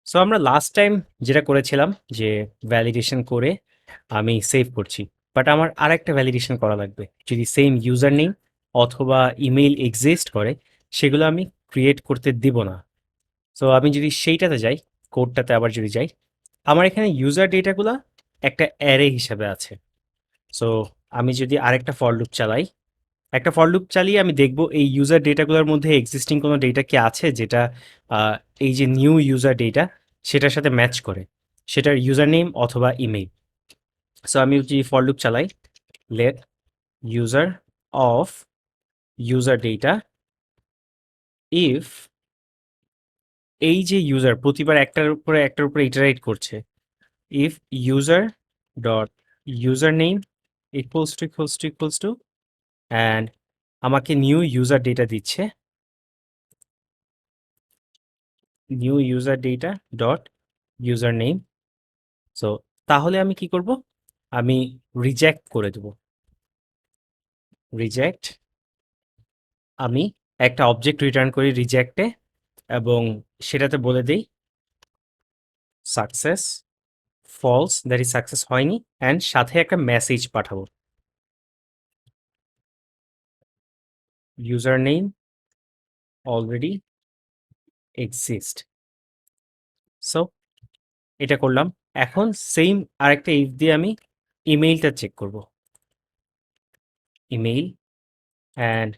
So আমরা last time যেটা করেছিলাম যে ভ্যালিডেশন করে আমি সেভ করছি। বাট আমার আরেকটা ভ্যালিডেশন করা লাগবে। যদি সেম ইউজার নেম অথবা ইমেইল এক্সিস্ট করে, সেগুলো আমি ক্রিয়েট করতে দিব না। সো আমি যদি সেইটাতে যাই, কোডটাতে আবার যদি যাই, আমার এখানে ইউজার ডেটাগুলা একটা অ্যারে হিসাবে আছে। সো আমি যদি আরেকটা ফর লুপ চালাই, একটা ফর লুপ চালিয়ে আমি দেখব এই ইউজার ডেটাগুলোর মধ্যে এক্সিস্টিং কোনো ডেটা কি আছে যেটা আহ, এই যে নিউ ইউজার ডেটা সেটার সাথে ম্যাচ করে, সেটার ইউজার নেম অথবা ইমেইল। সো আমি যদি ফর লুপ চালাই, let user of user data if এই যে ইউজার প্রতিবার একটার উপরে ইটারেট করছে, if user dot user name equals to and আমাকে নিউ ইউজার ডেটা দিচ্ছে, new user data dot user name. So তাহলে আমি কি করব, আমি রিজেক্ট করে দেব। রিজেক্ট, আমি একটা অবজেক্ট রিটার্ন করি রিজেক্টে, এবং সেটাতে বলে দেই success false, that is success হয়নি, অ্যান্ড সাথে একটা মেসেজ পাঠাবো, user name already exist. So এটা করলাম। এখন সেম আরেকটা ইফ দিয়ে আমি ইমেইলটা চেক করব। ইমেইল অ্যান্ড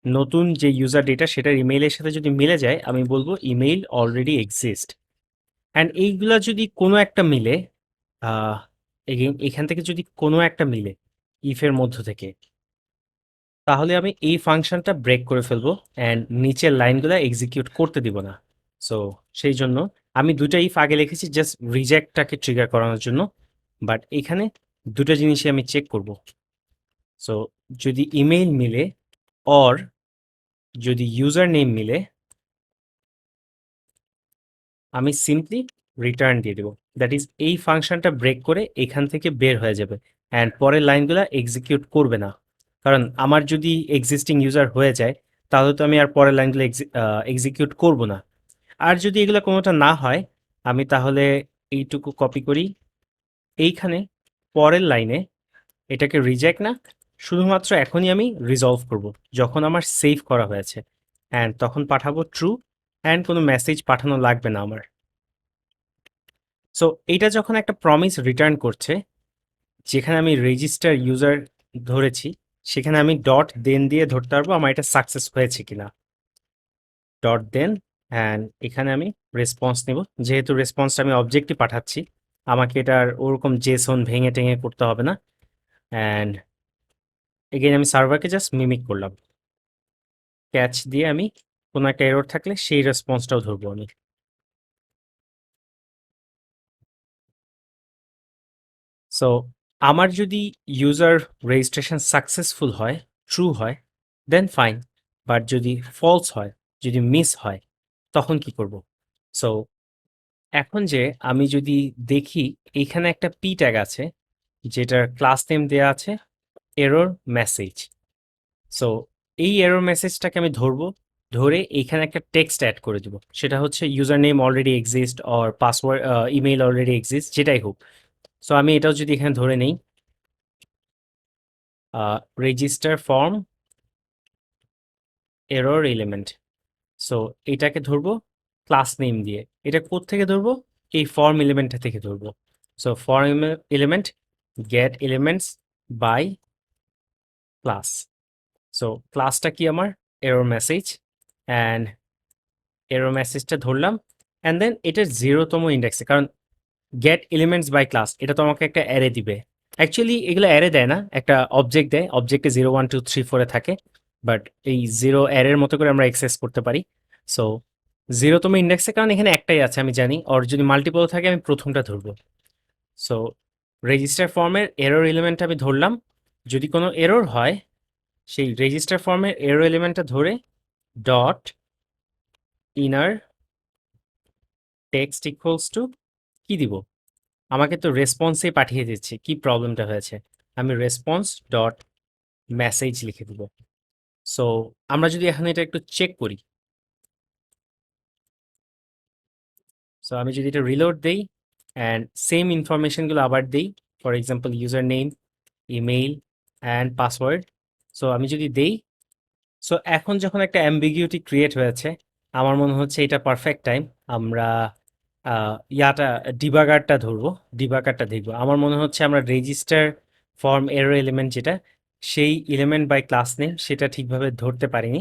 নতুন যে ইউজার ডেটা সেটার ইমেইলের সাথে যদি মিলে যায়, আমি বলবো ইমেইল অলরেডি এক্সিস্ট। অ্যান্ড এইগুলা যদি কোনো একটা মিলে, আহ, এখান থেকে যদি কোনো একটা মিলে ইফের মধ্য থেকে, তাহলে আমি এই ফাংশনটা ব্রেক করে ফেলবো অ্যান্ড নিচের লাইনগুলো এক্সিকিউট করতে দিব না। সো সেই জন্য আমি দুটো ইফ আগে লিখেছি জাস্ট রিজেক্টটাকে ট্রিগার করানোর জন্য, বাট এখানে দুটো জিনিসই আমি চেক করব। সো যদি ইমেইল মিলে অর যদি ইউজার নেম মিলে, আমি সিম্পলি রিটার্ন দিয়ে দেবো। দ্যাট ইজ এই ফাংশনটা ব্রেক করে এখান থেকে বের হয়ে যাবে অ্যান্ড পরের লাইনগুলো এক্সিকিউট করবে না। কারণ আমার যদি এক্সিস্টিং ইউজার হয়ে যায়, তাহলে তো আমি আর পরের লাইনগুলো এক্সিকিউট করব না। আর যদি এগুলো কোনোটা না হয়, আমি তাহলে এইটুকু কপি করি এইখানে, পরের লাইনে এটাকে রিজেক্ট না, শুধুমাত্র এখনই আমি রিজলভ করব যখন আমার সেভ করা হয়েছে, অ্যান্ড তখন পাঠাবো ট্রু, অ্যান্ড কোনো মেসেজ পাঠানো লাগবে না আমার। সো এইটা যখন একটা প্রমিস রিটার্ন করছে, যেখানে আমি রেজিস্টার ইউজার ধরেছি, সেখানে আমি ডট দেন দিয়ে ধরতে পারবো আমার এটা সাকসেস হয়েছে কিনা। ডট দেন, অ্যান্ড এখানে আমি রেসপন্স নেব। যেহেতু রেসপন্সটা আমি অবজেক্টই পাঠাচ্ছি, আমাকে এটার ওরকম জেসন ভেঙে টেঙে করতে হবে না। অ্যান্ড এগেইন আমি সার্ভারকে জাস্ট মিমিক করলাম, ক্যাচ দিয়ে আমি কোনো একটা এরর থাকলে সেই রেসপন্সটাও ধরবো আমি। সো আমার যদি ইউজার রেজিস্ট্রেশন সাকসেসফুল হয়, ট্রু হয়, দেন ফাইন। বাট যদি ফলস হয়, যদি মিস হয়, তখন কি করব? সো এখন যে আমি যদি দেখি এইখানে একটা পি ট্যাগ আছে যেটার ক্লাস নেম দেয়া আছে এরর মেসেজ। সো এই এরর মেসেজটাকে আমি ধরবো, ধরে এইখানে একটা টেক্সট অ্যাড করে দিব, সেটা হচ্ছে user name already exist or password email already exist, যেটাই হোক। সো আমি এটাও যদি এখানে ধরে নেই, register form error element. So এটাকে ধরবো ক্লাস নেম দিয়ে। এটা কোত্থেকে ধরবো? এই ফর্ম এলিমেন্টটা থেকে ধরবো। So form element get elements by class. So ক্লাসটা কি আমার? এরর মেসেজ, অ্যান্ড এরর মেসেজটা ধরলাম, অ্যান্ড দেন এটার 0তম ইন্ডেক্সে, কারণ গেট এলিমেন্টস বাই ক্লাস এটা তো আমাকে একটা অ্যারে দিবে। অ্যাকচুয়ালি এগুলো অ্যারে দেয় না, একটা অবজেক্ট দেয়, অবজেক্টে 0 1 2 3 4 থাকে, বাট এই জিরো অ্যারের মতো করে আমরা অ্যাক্সেস করতে পারি। সো 0তম ইন্ডেক্সে, কারণ এখানে একটাই আছে আমি জানি, আর যদি মাল্টিপল থাকে আমি প্রথমটা ধরবো। সো রেজিস্টার ফর্মের এরর এলিমেন্টটা আমি ধরলাম, যদি কোনো এরর হয় সেই রেজিস্টার ফর্মের এরর এলিমেন্টটা ধরে dot inner text equals to কি দিব? আমাকে তো রেসপন্সেই পাঠিয়ে দিচ্ছে কি প্রবলেমটা হয়েছে, আমি রেসপন্স ডট মেসেজ লিখে দিব। সো আমরা যদি এখন এটা একটু চেক করি, সো সো আমি যদি এটা রিলোড দেই অ্যান্ড সেম ইনফরমেশনগুলো আবার দেই, for example user name, email and password. So আমি যদি দেই, সো এখন যখন একটা অ্যাম্বিগুইটি ক্রিয়েট হয়েছে, আমার মনে হচ্ছে এটা পারফেক্ট টাইম আমরা ইয়াটা ডিবাগারটা ধরবো, ডিবাগারটা দেখবো। আমার মনে হচ্ছে আমরা রেজিস্টার ফর্ম এরর এলিমেন্ট যেটা, সেই এলিমেন্ট বাই ক্লাস নেম সেটা ঠিকভাবে ধরতে পারিনি।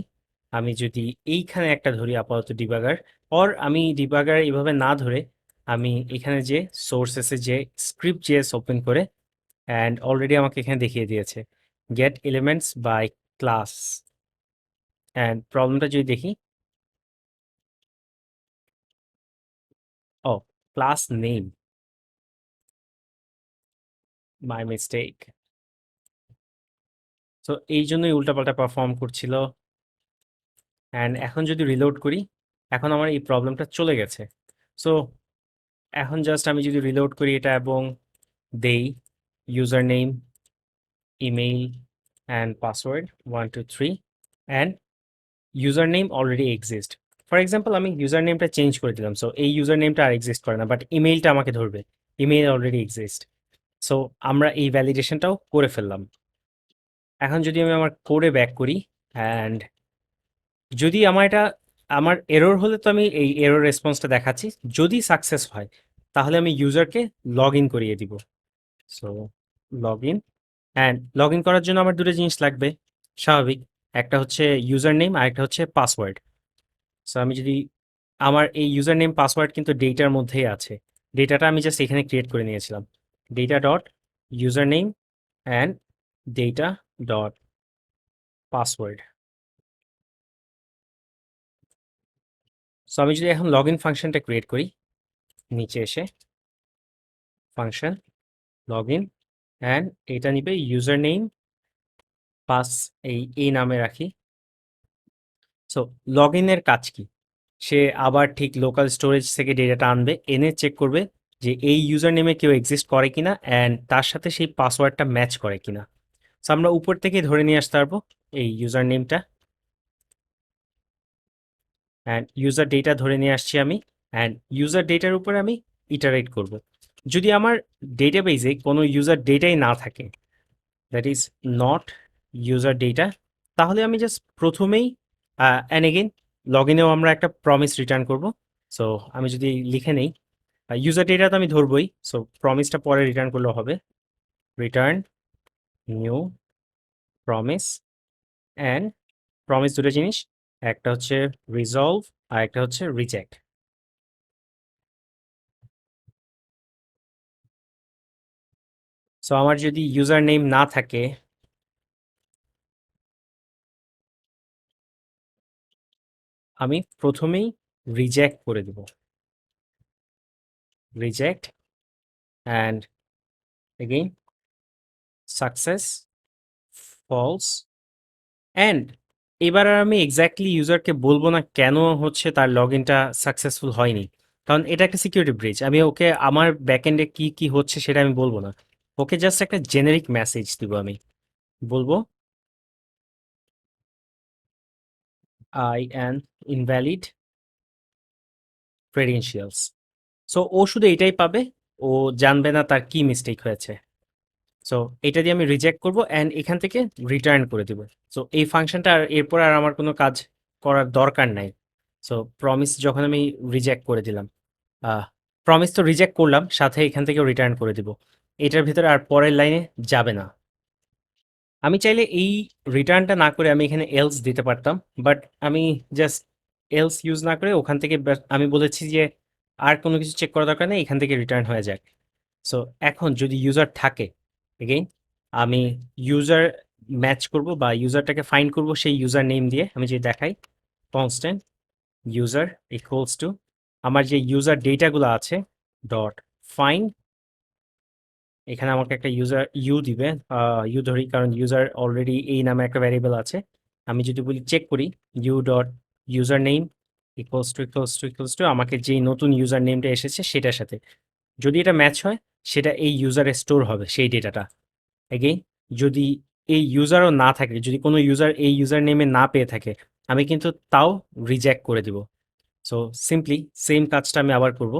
আমি যদি এইখানে একটা ধরি আপাতত ডিবাগার, অর আমি ডিবাগার এইভাবে না ধরে আমি এখানে যে সোর্সেসে যে স্ক্রিপ্ট জেএস ওপেন করে, অ্যান্ড অলরেডি আমাকে এখানে দেখিয়ে দিয়েছে get elements by class. And প্রবলেমটা যদি দেখি, oh class name, my mistake. তো এই জন্যই উল্টাপাল্টা পারফর্ম করছিল। অ্যান্ড এখন যদি রিলোড করি, এখন আমার এই প্রবলেমটা চলে গেছে। সো এখন জাস্ট আমি যদি রিলোড করি এটা এবং দেই user name, email and password 123, and user name already exist. For example আমি ইউজার নেমটা চেঞ্জ করে দিলাম, সো এই ইউজার নেমটা আর এক্সিস্ট করে না, বাট ইমেইলটা আমাকে ধরবে, ইমেইল অলরেডি এক্সিস্ট। সো আমরা এই ভ্যালিডেশনটাও করে ফেললাম। এখন যদি আমি আমার কোডে ব্যাক করি, অ্যান্ড যদি আমার এটা, আমার এরর হলে তো আমি এই এরর রেসপন্সটা দেখাচ্ছি, যদি সাকসেস হয় তাহলে আমি ইউজারকে লগ ইন করিয়ে দিব। So log in, and log in করার জন্য আমার দুটো জিনিস লাগবে স্বাভাবিক, একটা হচ্ছে ইউজার নেম আর একটা হচ্ছে পাসওয়ার্ড। সো আমি যদি, আমার এই ইউজার নেম পাসওয়ার্ড কিন্তু ডেটার মধ্যেই আছে, ডেটাটা আমি জাস্ট এখানে ক্রিয়েট করে নিয়েছিলাম, data dot user name and data dot password. So আমি যদি এখন লগ ইন ফাংশনটা ক্রিয়েট করি, নিচে এসে ফাংশন লগ ইন, অ্যান্ড এটা নিবে ইউজার নেম পাস, এই নামে রাখি। সো লগ ইনের কাজ কি, সে আবার ঠিক লোকাল স্টোরেজ থেকে ডেটাটা আনবে, এনে চেক করবে যে এই ইউজার নেমে কেউ এক্সিস্ট করে কিনা অ্যান্ড তার সাথে সেই পাসওয়ার্ডটা ম্যাচ করে কিনা। সো আমরা উপর থেকে ধরে নিয়ে আসতে পারবো এই ইউজার নেমটা, অ্যান্ড ইউজার ডেটা ধরে নিয়ে আসছি আমি, অ্যান্ড ইউজার ডেটার উপরে আমি ইটারেট করব। যদি আমার ডেটাবেজে কোনো ইউজার ডেটাই না থাকে, that is not user data, তাহলে আমি জাস্ট প্রথমেই অ্যান্ড এগেইন লগ ইনেও আমরা একটা প্রমিস রিটার্ন করব। সো আমি যদি লিখে নেই, ইউজার ডেটা তো আমি ধরবই, সো প্রমিসটা পরে রিটার্ন করলেও হবে, return new promise. And promise দুটো জিনিস, একটা হচ্ছে রিজলভ আর একটা হচ্ছে রিজেক্ট। সো আমার যদি ইউজার নেম না থাকে, আমি প্রথমেই রিজেক্ট করে দেব, reject and again success falls. And এবার আর আমি এক্স্যাক্টলি ইউজারকে বলবো না কেন হচ্ছে তার লগ ইনটা সাকসেসফুল হয়নি, কারণ এটা একটা সিকিউরিটি ব্রিচ। আমি ওকে আমার ব্যাকএন্ডে কি কি হচ্ছে সেটা আমি বলবো না, ওকে জাস্ট একটা জেনেরিক মেসেজ দিব। আমি বলবো I an invalid credentials. So ও শুধু এটাই পাবে, ও জানবে না তার কি মিস্টেক হয়েছে। সো এটা দিয়ে আমি রিজেক্ট করব অ্যান্ড এখান থেকে রিটার্ন করে দিব। সো এই ফাংশনটা আর এরপর আর আমার কোনো কাজ করার দরকার নাই। সো প্রমিস যখন আমি রিজেক্ট করে দিলাম, প্রমিস তো রিজেক্ট করলাম, সাথে এখান থেকে রিটার্ন করে দিব, এটার ভিতরে আর পরের লাইনে যাবে না। আমি চাইলে এই রিটার্নটা না করে আমি এখানে এলস দিতে পারতাম, বাট আমি জাস্ট এলস ইউজ না করে ওখান থেকে আমি বলেছি যে আর কোনো কিছু চেক করা দরকার নেই, এখান থেকে রিটার্ন হয়ে যাক। সো এখন যদি ইউজার থাকে, এগেইন আমি ইউজার ম্যাচ করব বা ইউজারটাকে ফাইন্ড করব সেই ইউজার নেম দিয়ে। আমি যদি দেখাই কনস্ট্যান্ট ইউজার ইকুয়ালস টু আমার যে ইউজার ডেটাগুলো আছে ডট ফাইন্ড, এখানে আমাকে একটা ইউজার ইউ দিবে, ইউ ধরি কারণ ইউজার অলরেডি এই নামে একটা ভ্যারিয়েবল আছে। আমি যদি বলি চেক করি U dot user name equals two আমাকে যেই নতুন ইউজার নেমটা এসেছে সেটার সাথে যদি এটা ম্যাচ হয়, সেটা এই ইউজারে স্টোর হবে সেই ডেটাটা। এগেইন যদি এই ইউজারও না থাকে, যদি কোনো ইউজার এই ইউজার নেমে না পেয়ে থাকে, আমি কিন্তু তাও রিজেক্ট করে দিব। সো সিম্পলি সেম কাজটা আমি আবার করব,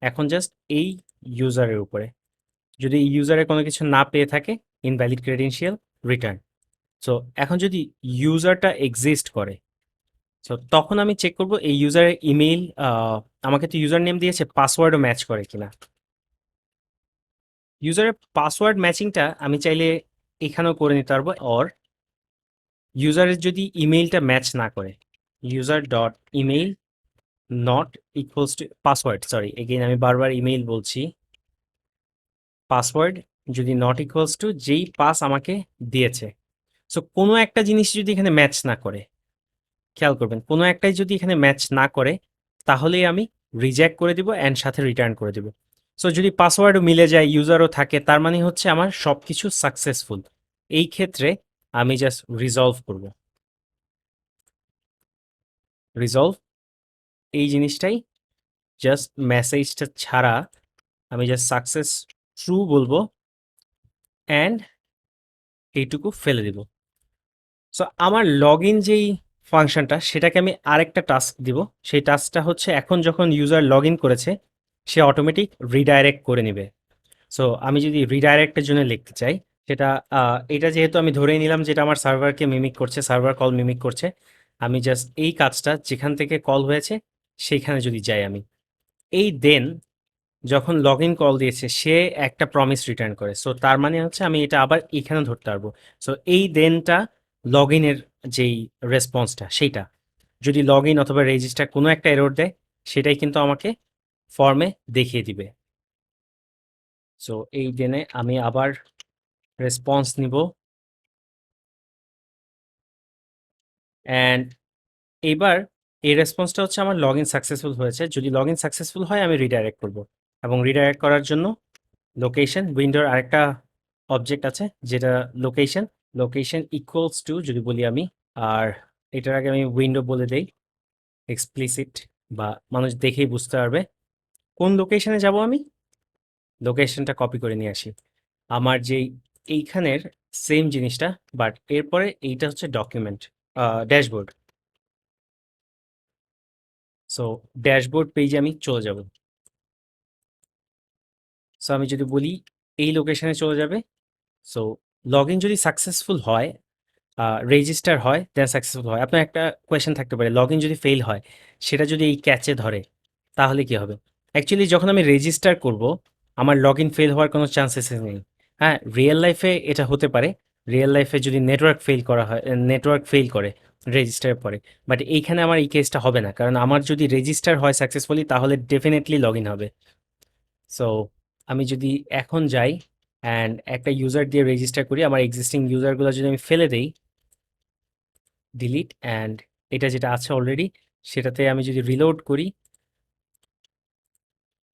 এখন জাস্ট এই ইউজারের উপরে, যদি এই ইউজারে কোনো কিছু না পেয়ে থাকে, ইনভ্যালিড ক্রেডেনশিয়াল, রিটার্ন। সো এখন যদি ইউজারটা এক্সিস্ট করে, সো তখন আমি চেক করব এই ইউজারের ইমেইল, আমাকে তো ইউজার নেম দিয়েছে, পাসওয়ার্ডও ম্যাচ করে কিনা। ইউজারের পাসওয়ার্ড ম্যাচিংটা আমি চাইলে এখানেও করে নিতে পারবো, অর ইউজারের যদি ইমেইলটা ম্যাচ না করে, user dot email not equals to password, sorry again আমি বারবার ইমেইল বলছি, পাসওয়ার্ড যদি নট ইকুয়ালস টু যেই পাস আমাকে দিয়েছে। সো কোনো একটা জিনিস যদি এখানে ম্যাচ না করে, খেয়াল করবেন কোনো একটাই যদি এখানে ম্যাচ না করে, তাহলেই আমি রিজেক্ট করে দিব অ্যান্ড সাথে রিটার্ন করে দিব। সো যদি পাসওয়ার্ডও মিলে যায়, ইউজারও থাকে, তার মানে হচ্ছে আমার সব কিছু সাকসেসফুল। এই ক্ষেত্রে আমি জাস্ট রিজলভ করব, রিজলভ এই জিনিসটাই, জাস্ট মেসেজটা ছাড়া আমি জাস্ট সাকসেস ট্রু বলবো অ্যান্ড এইটুকু ফেলে দিব। সো আমার লগ ইন যেই ফাংশনটা, সেটাকে আমি আরেকটা টাস্ক দিব। সেই টাস্কটা হচ্ছে এখন যখন ইউজার লগ ইন করেছে, সে অটোমেটিক রিডাইরেক্ট করে নেবে। সো আমি যদি রিডাইরেক্টের জন্য লিখতে চাই, সেটা এটা যেহেতু আমি ধরেই নিলাম যেটা আমার সার্ভারকে মিমিক করছে, সার্ভার কল মিমিক করছে, আমি জাস্ট এই কাজটা যেখান থেকে কল হয়েছে সেইখানে যদি যাই, আমি এই দেন যখন লগ ইন কল দিয়েছে সে একটা প্রমিস রিটার্ন করে, সো তার মানে হচ্ছে আমি এটা আবার এখানে ধরতে পারবো। সো এই দেনটা লগ ইনের যেই রেসপন্সটা, সেইটা যদি লগ ইন অথবা রেজিস্টার কোনো একটা এরর দেয়, সেটাই কিন্তু আমাকে ফর্মে দেখিয়ে দিবে। সো এই দেনে আমি আবার রেসপন্স নিব, অ্যান্ড এইবার এই রেসপন্সটা হচ্ছে আমার লগ ইন সাকসেসফুল হয়েছে। যদি লগ ইন সাকসেসফুল হয় আমি রিডাইরেক্ট করব, এবং রিডাইরেক্ট করার জন্য লোকেশন উইন্ডোর আরেকটা অবজেক্ট আছে যেটা লোকেশন, লোকেশন ইকুয়ালস টু যদি বলি আমি, আর এটার আগে আমি উইন্ডো বলে দেই এক্সপ্লিসিট, বা মানুষ দেখেই বুঝতে পারবে কোন লোকেশনে যাব। আমি লোকেশনটা কপি করে নিয়ে আসি, আমার যেই এইখানের সেম জিনিসটা, বাট এরপরে এইটা হচ্ছে ডকুমেন্ট, ড্যাশবোর্ড। সো ড্যাশবোর্ড পেজে আমি চলে যাব। সো আমি যদি বলি এই লোকেশনে চলে যাবে। সো লগ ইন যদি সাকসেসফুল হয়, রেজিস্টার হয়, দেন সাকসেসফুল হয়। আপনার একটা কোয়েশ্চেন থাকতে পারে, লগ ইন যদি ফেল হয়, সেটা যদি এই ক্যাচে ধরে, তাহলে কি হবে? অ্যাকচুয়ালি যখন আমি রেজিস্টার করব, আমার লগ ইন ফেল হওয়ার কোনো চান্সেস নেই। হ্যাঁ, রিয়েল লাইফে এটা হতে পারে, রিয়েল লাইফে যদি নেটওয়ার্ক ফেল করা হয়, নেটওয়ার্ক ফেল করে রেজিস্টারের পরে, বাট এইখানে আমার এই কেসটা হবে না, কারণ আমার যদি রেজিস্টার হয় সাকসেসফুলি, তাহলে ডেফিনেটলি লগ ইন হবে। সো আমি যদি এখন যাই অ্যান্ড একটা ইউজার দিয়ে রেজিস্টার করি, আমার এক্সিস্টিং ইউজারগুলো যদি আমি ফেলে দেই, ডিলিট, অ্যান্ড এটা যেটা আছে অলরেডি সেটাতে আমি যদি রিলোড করি,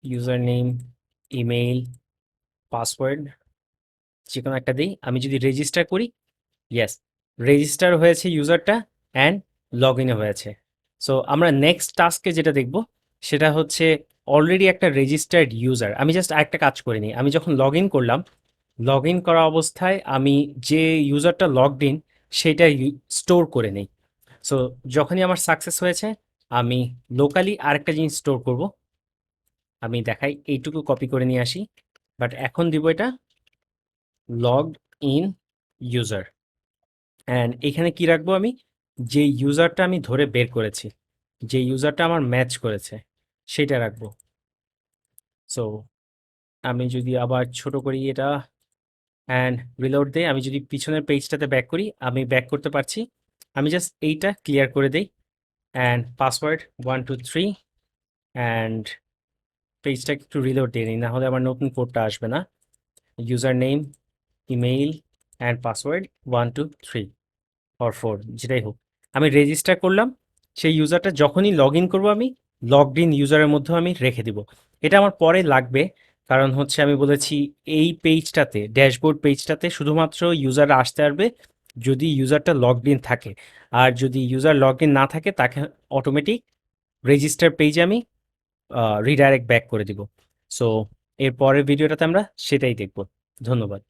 ইউজার নেম, ইমেইল, পাসওয়ার্ড যে কোনো একটা দিই, আমি যদি রেজিস্টার করি, ইয়েস রেজিস্টার হয়েছে ইউজারটা অ্যান্ড লগ ইনও হয়েছে। সো আমরা নেক্সট টাস্কে যেটা দেখব সেটা হচ্ছে অলরেডি একটা রেজিস্টার্ড ইউজার। আমি জাস্ট আরেকটা কাজ করে নিই, আমি যখন লগ ইন করলাম, লগ ইন করা অবস্থায় আমি যে ইউজারটা লগড ইন সেটা স্টোর করে নিই। সো যখনই আমার সাকসেস হয়েছে, আমি লোকালি আরেকটা জিনিস স্টোর করব। আমি দেখাই, এইটুকু কপি করে নিয়ে আসি, বাট এখন দিব এটা লগ ইন ইউজার, অ্যান্ড এখানে কি রাখবো আমি, যে ইউজারটা আমি ধরে বের করেছি, যে ইউজারটা আমার ম্যাচ করেছে, সেটা রাখবো। সো আমি যদি আবার ছোট করি এটা অ্যান্ড রিলোড দেই, আমি যদি পিছনের পেজটাতে ব্যাক করি, আমি ব্যাক করতে পারছি। আমি জাস্ট এইটা ক্লিয়ার করে দেই অ্যান্ড পাসওয়ার্ড 123, অ্যান্ড পেজটাকে একটু রিলোড দিয়ে নিই, না হলে আমার নতুন কোডটা আসবে না। User name, email and password 123 or 4 যেটাই হোক, আমি রেজিস্টার করলাম। সেই ইউজারটা যখনই লগ ইন করবো, আমি লগড ইন ইউজারের মধ্যেও আমি রেখে দিব। এটা আমার পরে লাগবে, কারণ হচ্ছে আমি বলেছি এই পেজটাতে, ড্যাশবোর্ড পেজটাতে শুধুমাত্র ইউজাররা আসতে পারবে যদি ইউজারটা লগড ইন থাকে, আর যদি ইউজার লগড ইন না থাকে তাকে অটোমেটিক রেজিস্টার পেজে আমি রিডাইরেক্ট ব্যাক করে দিব। সো এর পরের ভিডিওটাতে আমরা সেটাই দেখব। ধন্যবাদ।